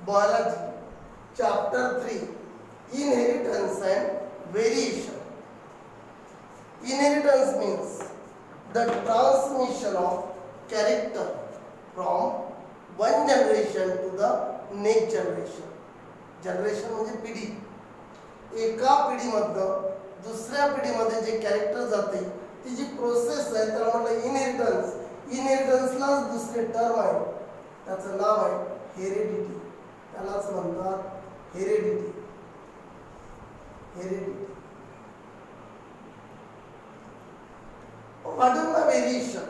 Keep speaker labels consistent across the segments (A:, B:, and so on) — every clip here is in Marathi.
A: Biology, Chapter 3, Inheritance and Variation. Inheritance means the transmission of character from one generation to the next generation. Generation म्हणजे पिढी. एका पिढीमधनं दुसऱ्या पिढीमध्ये जे कॅरेक्टर जाते ती जी प्रोसेस आहे त्याला म्हटलं इनहेरिटन्स. इनहेरिटन्सलाच दुसरे टर्म आहे, त्याचं नाव आहे हेरिडिटी. त्यालाच म्हणतात heredity. Heredity. What is the variation?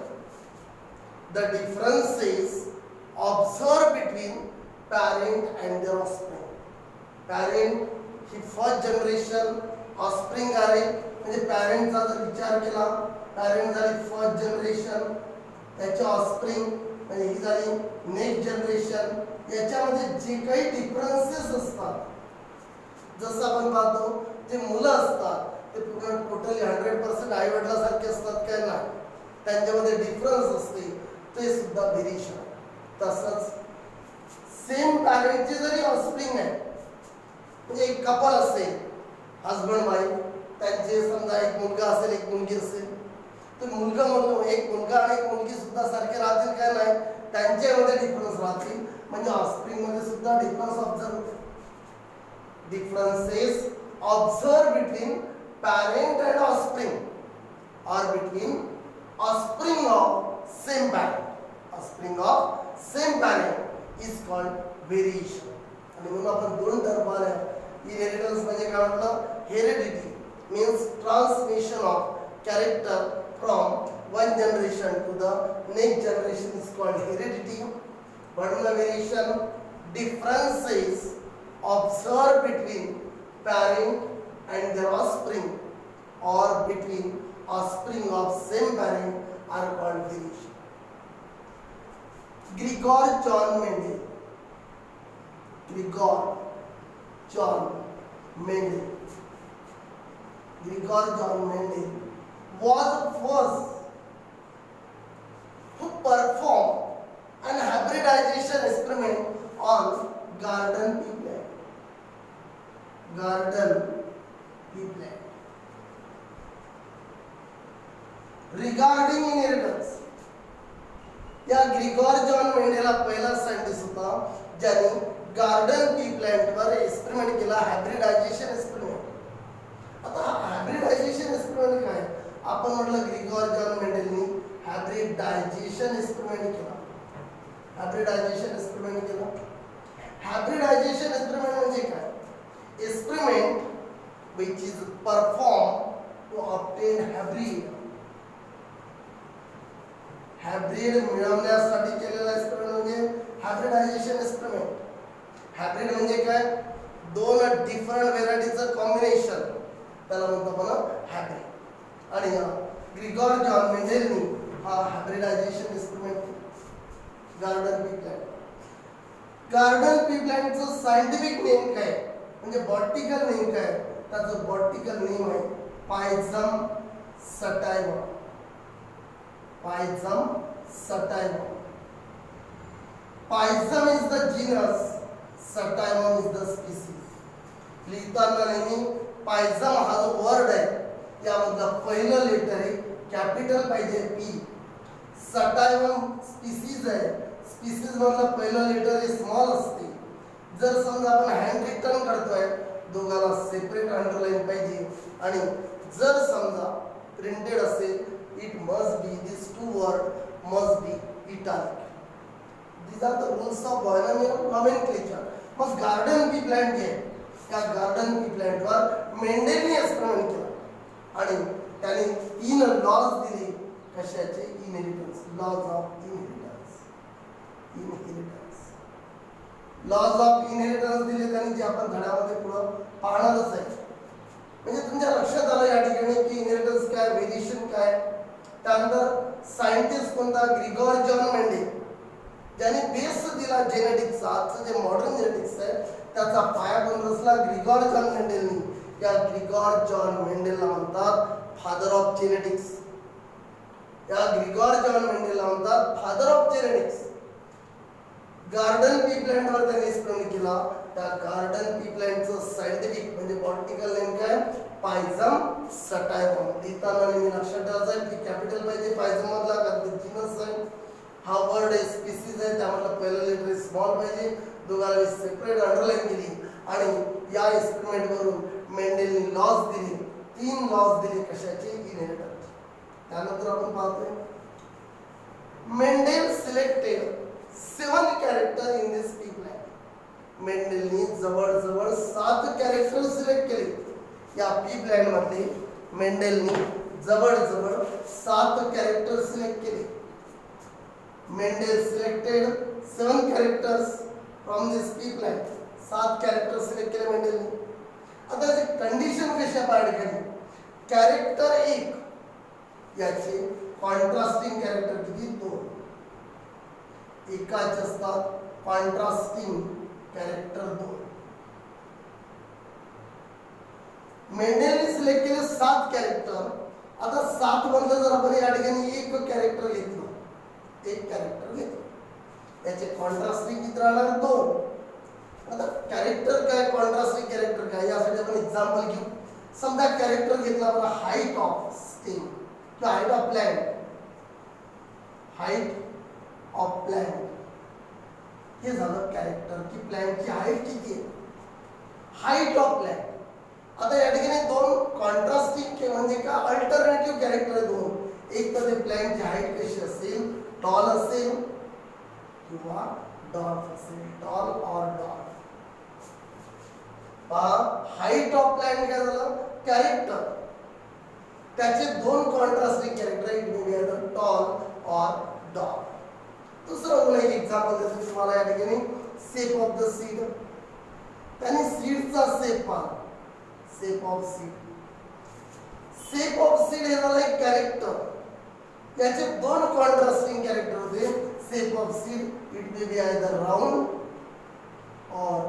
A: The differences observed between parent and their offspring. Parent he first generation, offspring आहे म्हणजे पॅरेंटचा जर विचार केला, पॅरेंट झाली फर्स्ट जनरेशन, त्याच्या ऑफस्प्रिंग म्हणजे ही झाली नेक्स्ट जनरेशन. याच्यामध्ये जे काही डिफरन्सेस असतात, जसं आपण पाहतो जे मुलं असतात ते पूर्ण टोटली 100% आई वडिलांसारखे असतात काय नाही, त्यांच्यामध्ये डिफरन्स असते, ते सुद्धा व्हेरिएशन. तसंच सेम पॅरेंटचे जरी ऑफस्प्रिंग आहे म्हणजे एक कपल असेल, हजबंड वाईफ, त्यांचे समजा एक मुलगा असेल एक मुलगी असेल, तर मुलगा म्हणून एक मुलगा आणि एक मुलगी सुद्धा सारखे राहतील काय नाही, त्यांच्यामध्ये डिफरन्स राहतील. म्हणजे ऑफस्प्रिंग मध्ये सुद्धा डिफरन्स ऑब्झर्व होते. Differences observe between parent and offspring or between offspring of same parent. Offspring of same parent is called variation. आणि म्हणून आपण दोन टर्म आल्या. इनहेरिटन्स म्हणजे काय म्हटलं, heredity means transmission of character from one generation to the next generation is called heredity. But the variation, differences observed between parent and their offspring or between offspring of same parent are called variation. Gregor John Mendel. Gregor John Mendel. Gregor John Mendel was the first who performed an hybridization experiment on garden pea plant. Garden pea plant. Regarding inheritance, या ग्रिगोर जॉन मेंडेल हा पहिला सायंटिस्ट होता ज्याने गार्डन पी प्लांट वर एक्सपेरिमेंट केला, हायब्रिडायझेशन एक्सपेरिमेंट. आता हायब्रिडायझेशन एक्सपेरिमेंट काय, आपण म्हटलं ग्रिगोर जॉन मेंडेलनी हायब्रिडायझेशन एक्सपेरिमेंट केला. हायब्रिडायझेशन एक्सपेरिमेंट केला. हायब्रिडायझेशन एक्सपेरिमेंट म्हणजे काय, experiment which is performed to obtain hybrid. Hybrid मिळवण्यासाठी केलेला एक्सपेरिमेंट म्हणजे हायब्रिडायझेशन एक्सपेरिमेंट. हायब्रिड म्हणजे काय, दोन डिफरंट व्हेरायटीचं कॉम्बिनेशन, त्याला म्हणतो आपण हायब्रिड. आणि ग्रिगोर जॉन मेंडेलनी हा hybridisation experiment garden pea plant. Garden pea प्लांटचं सायंटिफिक नेम काय म्हणजे बॉटनिकल नेम काय, त्याचं बॉटनिकल नेम आहे पायझम सटायवा. Pyzum sativum. Pyzum is the genus, sativum is the species. लिहिताना नेहमी पायझम हा जो वर्ड आहे यामधलं पहिलं लेटर आहे कॅपिटल पाहिजे पी. सटायवम स्पीसीज आहे, स्पीसीज मधलं पहिलं लेटर हे स्मॉल असते. जर समजा आपण हँड रिटन करतोय दोघाला सेपरेट अंडरलाईन पाहिजे, आणि जर समजा प्रिंटेड असेल it must be, these two words must be italic. These are the rules of binomial nomenclature. मग गार्डन पी प्लांट जे त्या गार्डन पी प्लांट वर मेंडेलने एक्सपेरिमेंट केला आणि त्याने 3 लॉज दिले. कशाचे, inheritance, laws of inheritance. Inheritance laws of inheritance दिले त्यांनी, जे आपण धड्यामध्ये पुढे पाहणारच आहे. म्हणजे तुमच्या लक्षात आलं या ठिकाणी की इनहेरिटन्स काय, व्हेरिएशन काय. त्यानंतर सायंटिस्ट कोणता, ग्रिगोर जॉन मेंडेल, ज्याने बेस दिला जेनेटिक्सचा. आजचं जे मॉडर्न जेनेटिक्स आहे त्याचा पाया पण रचला ग्रिगोर जॉन मेंडेलनी. या ग्रिगोर जॉन मेंडेलला म्हणतात फादर ऑफ जेनेटिक्स. या ग्रिगोर जॉन मेंडेलला म्हणतात father of genetics. Garden pea प्लांटवर त्यांनी एक्सपेरिमेंट केला. त्या गार्डन पी प्लांटचं सायंटिफिक म्हणजे बॉटनिकल नेम काय? पायझम सटायमम. लिहिताना नेहमी लक्षात ठेवायचं आहे की कॅपिटल पाहिजे पायझम मधला, कारण ते जीनस आहे. हा वर्ड आहे स्पीसीज आहे, त्यामधलं पहिलं लेटर स्मॉल पाहिजे. दोघांना सेपरेट अंडरलाईन केली आणि या एक्सपेरिमेंट वरून मेंडेलने लॉज दिले. 3 लॉज दिले कशाचे? इनहेरिटन्स. त्यानंतर आपण पाहतोय Mendel selected 7 character in this pea plant. मेंडेलने जवळजवळ 7 कॅरेक्टर सिलेक्ट केले. या पी प्लांट मध्ये मेंडेलने जवळजवळ 7 कॅरेक्टर सिलेक्ट केले. Mendel selected 7 characters from this pea plant. 7 characters select केले मेंडेलने. आता याची कंडिशन कशी आहे ठिकाणी? कॅरेक्टर 1 याचे कॉन्ट्रास्टिंग कॅरेक्टर किती? 2. एकाचे असतात कॉन्ट्रास्टिंग कॅरेक्टर 2. मेंडेलने सिलेक्ट केले 7 कॅरेक्टर. आता 7 मधलं जर आपण या ठिकाणी एक कॅरेक्टर घेतलं, एक कॅरेक्टर घेतो, याचे कॉन्ट्रास्टिंग किती राहणार? 2. आता कॅरेक्टर काय, कॉन्ट्रास्टिंग कॅरेक्टर काय, यासाठी आपण एक्झाम्पल घेऊ. समजा कॅरेक्टर घेतला आपण हाईट ऑफ स्टेम किंवा height of plant. Height of plant हे झालं कॅरेक्टर की प्लांटची हाईट किती आहे. Height of plant. आता या ठिकाणी 2 कॉन्ट्रास्टिंग म्हणजे का अल्टरनेटिव्ह कॅरेक्टर आहे 2. एक तर ते प्लांटची हाईट कशी असेल? टॉल असेल किंवा डॉर्फ असेल. Tall or dwarf. Height of plant काय झालं? कॅरेक्टर. त्याचे 2 contrasting character, it may be either tall or dwarf. दुसरं एक एक्झाम्पल देतो तुम्हाला या ठिकाणी. Shape of the seed. त्याने सीडचा शेप पहा. Shape of seed. Shape of seed हे झालं एक कॅरेक्टर. याचे 2 कॉन्ट्रास्टिंग कॅरेक्टर होते. Shape of seed it may be either round or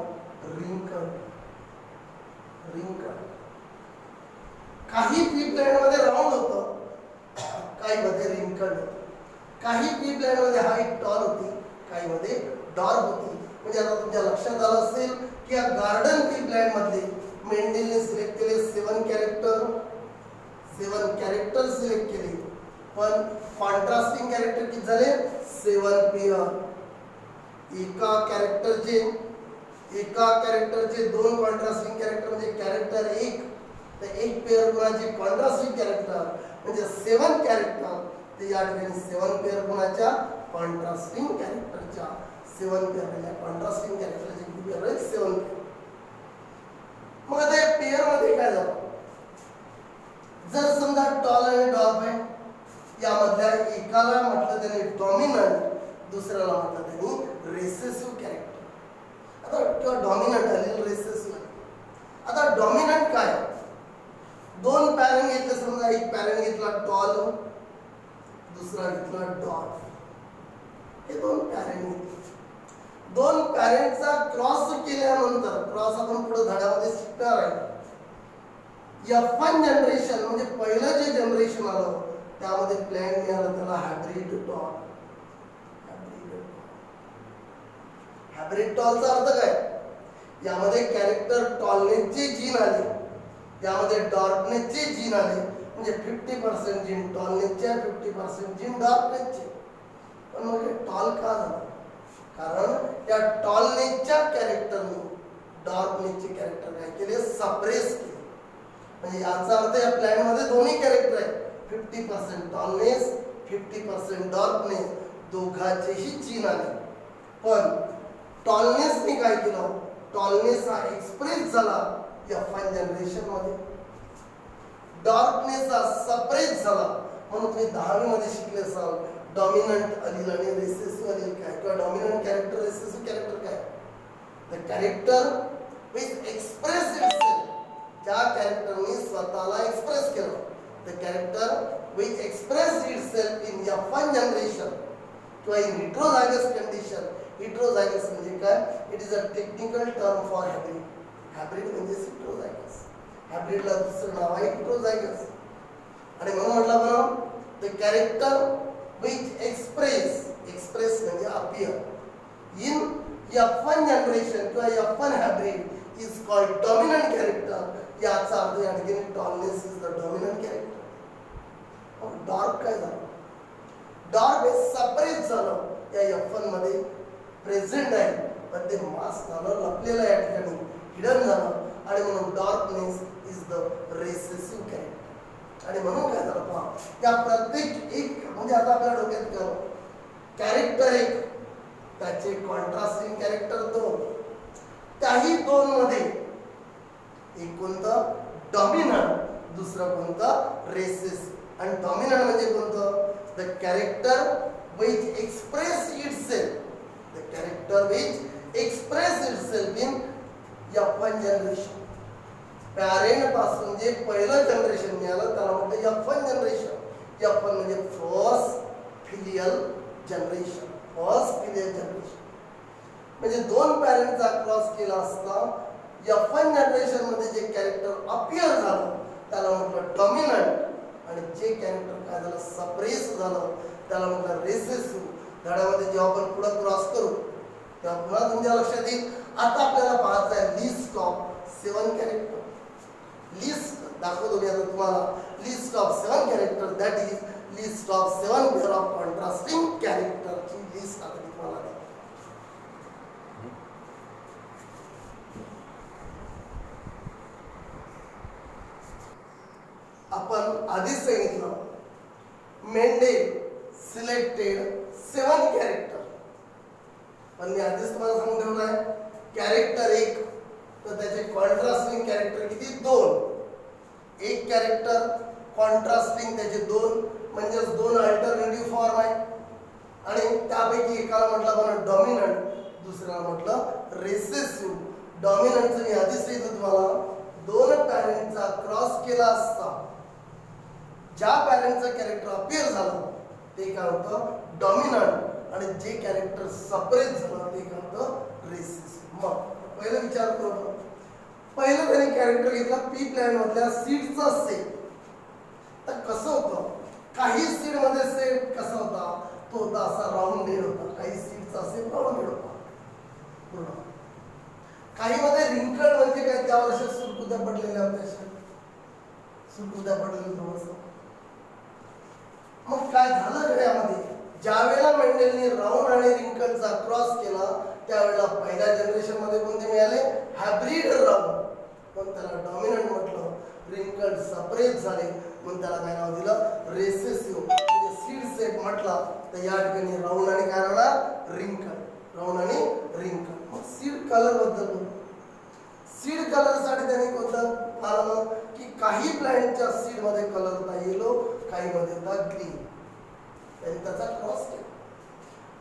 A: wrinkled. Wrinkled. काही पी प्लांट मध्ये राउंड होतं, काही मध्ये रिंकल्ड होतं. काही पी प्लांट मध्ये हाईट टॉल होती, काही मध्ये डॉर्फ होती. म्हणजे आता तुमच्या लक्षात आलं असेल की या गार्डन पी प्लांट मध्ये मेंडेलने सिलेक्ट केले 7 कॅरेक्टर. 7 कॅरेक्टर सिलेक्ट केले, पण कॉन्ट्रास्टिंग कॅरेक्टर किती झाले? 7 पेअर. एका कॅरेक्टरचे 2 कॉन्ट्रास्टिंग कॅरेक्टर म्हणजे कॅरेक्टर 1 तर 1 पेअर गुणाचे कॉन्ट्रास्टिंग कॅरेक्टर म्हणजे 7 कॅरेक्टर. ते या ठिकाणी 7 पेअर गुणाच्या कॉन्ट्रास्टिंग कॅरेक्टरच्या 7 पेअर म्हणजे कॉन्ट्रास्टिंग कॅरेक्टरचे किती पेअर आहेत? 7 पेअर. मग आता या पेअर मध्ये काय झालं? जर समजा टॉल आणि डॉर्फ आहे, यामधल्या एकाला म्हटलं त्याने डॉमिनंट, दुसऱ्याला म्हटलं त्यांनी रेसेसिव्ह कॅरेक्टर. आता किंवा डॉमिनंट आलेलं रेसेसिव्ह. आता डॉमिनंट काय? 2 पॅरेंट घेतले. समजा एक पॅरेंट घेतला टॉल, दुसरा घेतला डॉर्फ. हे 2 पॅरेंट घेतले. 2 पॅरेंटचा क्रॉस केल्यानंतर, क्रॉस आपण पुढे धड्यामध्ये शिकणार आहे. F1 जनरेशन म्हणजे पहिलं जे जनरेशन आलं त्यामध्ये प्लांट मिळालं त्याला हायब्रिड टॉल. हायब्रिड टॉलचा अर्थ काय? यामध्ये कॅरेक्टर टॉलनेसचे जीन आले, यामध्ये डॉर्फनेसचे जीन आले. म्हणजे 50% जीन टॉलनेसचे, 50% जीन डॉर्फनेसचे. पण मग टॉल का झालं? कारण त्या टॉलनेसच्या कॅरेक्टरने डॉर्फनेसचे कॅरेक्टर काय केले? सप्रेस केले. म्हणजे याचा अर्थ या प्लॅन मध्ये दोन्ही कॅरेक्टर आहेत. 50% टॉलनेस, 50% डॉर्फनेस, दोघांचेही जीन आले. पण टॉलनेसने काय केलं? टॉलनेस हा एक्सप्रेस झाला F1 जनरेशन मध्ये, डॉर्फनेस हा सप्रेस झाला. म्हणून तुम्ही 10वी मध्ये शिकले असाल डॉमिनंट अलील आणि रेसेसिव्ह अलील काय, किंवा डॉमिनंट कॅरेक्टर, रेसेसिव्ह कॅरेक्टर काय? The character which express itself, ज्या कॅरेक्टरने स्वतःला एक्सप्रेस केलं. The character which express itself in F1 generation किंवा इन हेटेरोझायगस कंडिशन. हेटेरोझायगस म्हणजे काय? It is a technical term for hybrid. Hybrid म्हणजे हेटेरोझायगस. हायब्रिडला दुसरं नाव आहे हेटेरोझायगस. आणि म्हणून म्हटलं बरं the character which express, express म्हणजे अपीअर, In F1 generation किंवा F1 hybrid is called dominant character. याचा अर्थ या ठिकाणी tallness is the dominant character. Dark काय झालं? डार्क हे सपरेट झालं या F1 मध्ये प्रेझेंट आहे, पण ते मास्क झालं, लपलेलं या ठिकाणी हिडन झालं, आणि म्हणून darkness is the recessive character. आणि म्हणून काय झालं पहा, त्या प्रत्येक एक म्हणजे आता आपल्या डोक्यात कॅरेक्टर एक, त्याचे कॉन्ट्रास्टिंग कॅरेक्टर दोन, त्याही दोन मध्ये एक कोणतं डॉमिनंट, दुसरं कोणतं रेसेसिव्ह. आणि डॉमिनंट म्हणजे कोणतं? The character which express itself, the character which express itself in F1 generation. Parent पासून जे पहिलं जनरेशन मिळालं त्याला म्हणतात F1 जनरेशन. F1 म्हणजे first filial generation. First filial generation म्हणजे दोन पॅरेंटचा क्रॉस केला असता F1 जनरेशन मध्ये जे कॅरेक्टर अपीअर झालं त्याला म्हटलं डॉमिनंट, आणि जे कॅरेक्टर काय झालं सप्रेस झालं त्याला म्हटलं रेसेसिव्ह. धड्यामध्ये जेव्हा आपण पुढे क्रॉस करू तेव्हा पुन्हा तुमच्या लक्षात येईल. आता आपल्याला पाहायचं आहे लिस्ट ऑफ 7 कॅरेक्टर. लिस्ट दाखवतो मी आता तुम्हाला. List of 7 character, that is list of 7 pair of contrasting कॅरेक्टरची लिस्ट आता तुम्हाला द्या. आपण आधीच सांगितलं मेंडेल सिलेक्टेड 7 कॅरेक्टर, पण मी आधीच तुम्हाला सांगून ठेवलं आहे कॅरेक्टर एक, तर त्याचे कॉन्ट्रास्टिंग कॅरेक्टर किती? 2. एक कॅरेक्टर कॉन्ट्रास्टिंग त्याचे 2 म्हणजे 2 अल्टरनेटिव्ह फॉर्म आहे, आणि त्यापैकी एकाला म्हटलं आपण डॉमिनंट, दुसऱ्याला म्हटलं रेसेसिव्ह. डॉमिनंटचं मी आधीच सांगितलं तुम्हाला, 2 पॅरेंटचा क्रॉस केला असता ज्या पॅरेंटचं कॅरेक्टर अपीअर झालं ते काय होतं डॉमिनंट, आणि जे कॅरेक्टर सपरेट झालं ते काय होतं रेसेसिव्ह. मग पहिलं विचार करू. पहिलं त्यांनी कॅरेक्टर घेतला पी प्लॅन मधल्या सीडचा सेट. तर कसं होतं, काही सीड मध्ये सेट कसा होता, तो होता असा राऊंडेड होता. काही सीडचा सेट राऊंडेड होता पूर्ण. काही मध्ये रिंकड म्हणजे काय, त्या वर्षात सुरकुत्या पडलेल्या होत्या, सुरकुत्या पडलेल्या थोडंसं. मग काय झालं यामध्ये, ज्या वेळेला मेंडेलने राऊंड आणि रिंकलचा क्रॉस केला त्यावेळेला पहिल्या जनरेशन मध्ये कोणते मिळाले? हायब्रिड राऊंड, पण त्याला डॉमिनंट म्हटलं. रिंकल सपरेट झाले म्हणून त्याला काय नाव दिलं? रेसेसिव्ह. म्हणजे सीड सेट म्हटला तर या ठिकाणी राऊंड आणि काय राहणार? रिंकल. राऊंड आणि रिंकल. मग सीड कलर बद्दल बोलू. सीड कलर साठी त्यांनी कोणतं पाहिलं की काही प्लांटच्या सीड मध्ये कलर होता येलो, काही मध्ये होता ग्रीन. त्यांनी त्याचा क्रॉस केला.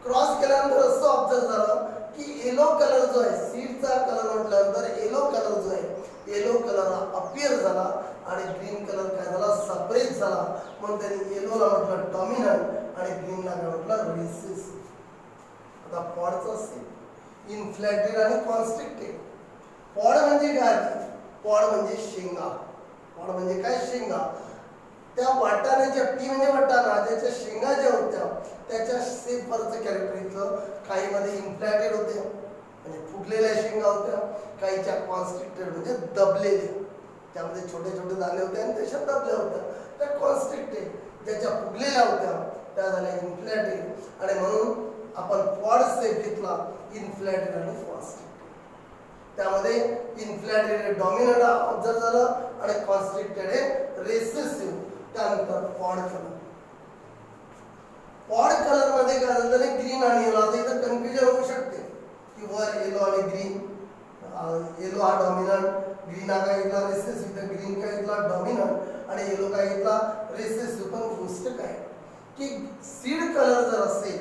A: क्रॉस केल्यानंतर असं ऑब्झर्व झालं की येलो कलर जो आहे, सीडचा कलर म्हटल्यानंतर येलो कलर जो आहे, येलो कलर हा अपीअर झाला आणि ग्रीन कलर काय झाला? सपरेट झाला. म्हणून त्यांनी येलोला म्हटलं डॉमिनंट आणि ग्रीनला काय म्हटलं? रेसेसिव्ह. आता पॉडचा सेम इन्फ्लेटेड आणि कॉन्स्ट्रिक्टेड. पॉड म्हणजे काय? पॉड म्हणजे शेंगा. पॉड म्हणजे काय? शेंगा. त्या वाटाण्याच्या, पी म्हणजे वाटाणा, ज्याच्या शेंगा ज्या होत्या त्याच्या सेपवरचं कॅरेक्टर इथलं. काही मध्ये इन्फ्लेटेड होते म्हणजे फुगलेल्या शेंगा होत्या, काहीच्या कॉन्स्ट्रिक्टेड म्हणजे दबलेल्या, त्यामध्ये छोटे छोटे दाणे होते आणि त्याच्या दबल्या होत्या. त्या कॉन्स्ट्रिक्टेड ज्याच्या फुगलेल्या होत्या त्या झाल्या इन्फ्लेटेड. आणि म्हणून आपण पॉड सेप घेतला इन्फ्लेटेड आणि कॉन्स्ट्रिक्टेड. त्यामध्ये इन्फ्लेटेड डॉमिनंट ऑब्झर्व झालं आणि कॉन्स्ट्रिक्टेड हे रेसेसिव्ह. त्यानंतर पॉड कलर. पॉड कलर मध्ये काय झालं? ग्रीन आणि येलो. आता इथं कन्फ्युजन होऊ शकते की वर येलो आणि ग्रीन, येलो हा डॉमिनंट, ग्रीन हा काय घेतला? रेसेसिव्ह. तर ग्रीन काय घेतला? डॉमिनंट, आणि येलो काय घेतला? रेसेसिव्ह. पण गोष्ट काय की सीड कलर जर असेल,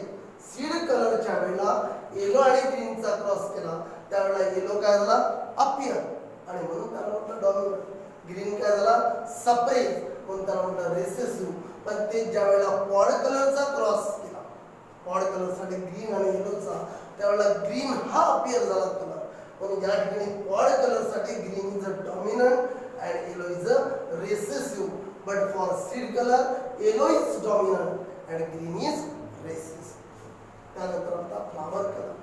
A: सीड कलरच्या वेळेला येलो आणि ग्रीनचा क्रॉस केला त्यावेळेला येलो काय झाला? अपीअर, आणि म्हणून त्याला म्हटलं डॉमिनंट. ग्रीन काय झाला? सपरेट, म्हणून त्याला म्हटलं रेसेसिव्ह. पण ते ज्या वेळेला पॉड कलरचा क्रॉस केला, पॉड कलर साठी ग्रीन आणि येलोचा, त्यावेळेला ग्रीन हा अपीअर झाला कलर. म्हणून या ठिकाणी पॉड कलर साठी green is a dominant and yellow is a recessive. But for seed colour yellow is dominant and green is recessive. त्यानंतर आता फ्लावर कलर.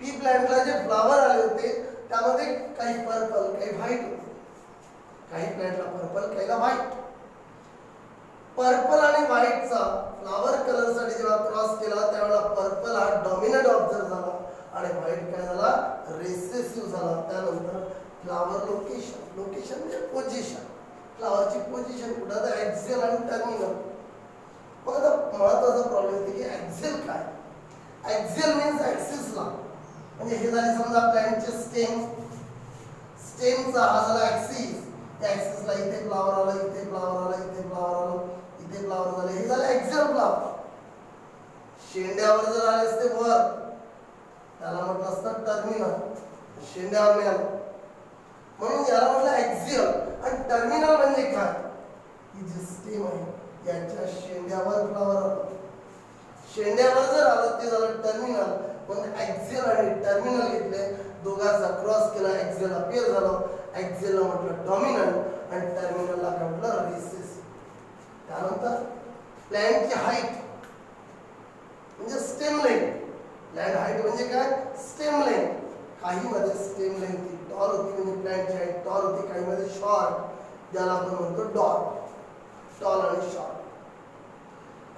A: पी प्लांटला जे फ्लावर आले होते त्यामध्ये काही पर्पल काही व्हाईट होते, काही प्लांटला पर्पल काहीला व्हाईट. पर्पल आणि व्हाईटचा फ्लावर कलर साठी जेव्हा क्रॉस केला त्यावेळेला पर्पल हा डॉमिनंट ऑब्झर्व झाला आणि व्हाईट काय झाला रिसेसिव्ह झाला. त्यानंतर फ्लावर लोकेशन, लोकेशन म्हणजे पोझिशन, फ्लावरची पोझिशन कुठं तर ऍक्सियल आणि टर्मिनल. मग आता महत्वाचा प्रॉब्लेम येते की ऍक्सियल काय. ऍक्सियल मीन्स ऍक्सिसला, म्हणजे हे झाले समजा प्लांटचे स्टेम, स्टेमचा हा झाला ऍक्सिस, त्या ऍक्सिसला इथे फ्लावर आला, इथे फ्लावर आला, इथे फ्लावर आला, इथे फ्लावर झाले, हे झालं ऍक्सियल फ्लावर. शेंड्यावर जर आले असते वर त्याला म्हटलं असतं टर्मिनल, शेंड्यावर मिळालं म्हणून याला म्हटलं ऍक्सियल. आणि टर्मिनल म्हणजे काय, ही जी स्टेम आहे याच्या शेंड्यावर फ्लावर आलं, शेंड्यावर जर आलं ते झालं टर्मिनल. पण ऍक्सियल आणि टर्मिनल घेतले, दोघांचा क्रॉस केला, ऍक्सियल अपीयर झालं, ऍक्सियलला म्हटलं डॉमिनंट आणि टर्मिनलला काय म्हटलं रिसेसिव्ह. त्यानंतर प्लॅन्टची हाईट म्हणजे स्टेम लेंथ. प्लॅन्ट हाईट म्हणजे काय स्टेम लेंथ. काही मध्ये स्टेम लेंथ टॉल होती म्हणजे प्लॅन्टची हाईट टॉल होती, काही मध्ये शॉर्ट, ज्याला आपण म्हणतो डॉट, टॉल आणि शॉर्ट.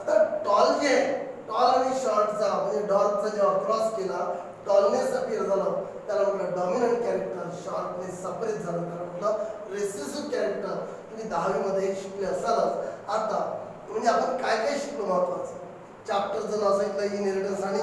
A: आता टॉल जे आहे, टॉल आणि शॉर्टचा म्हणजे डॉटचा जेव्हा क्रॉस केला टॉलनेस अपीयर झालं त्याला म्हटलं डॉमिनंट कॅरेक्टर, शॉर्टनेस सेपरेट झालं त्याला म्हटलं रिसेसिव्ह कॅरेक्टर. तुम्ही 10वी मध्ये हे शिकले असालच. आता म्हणजे आपण काय काय शिकलो महत्वाचं, चॅप्टरचं नाव सांगितलं इनहेरिटन्स आणि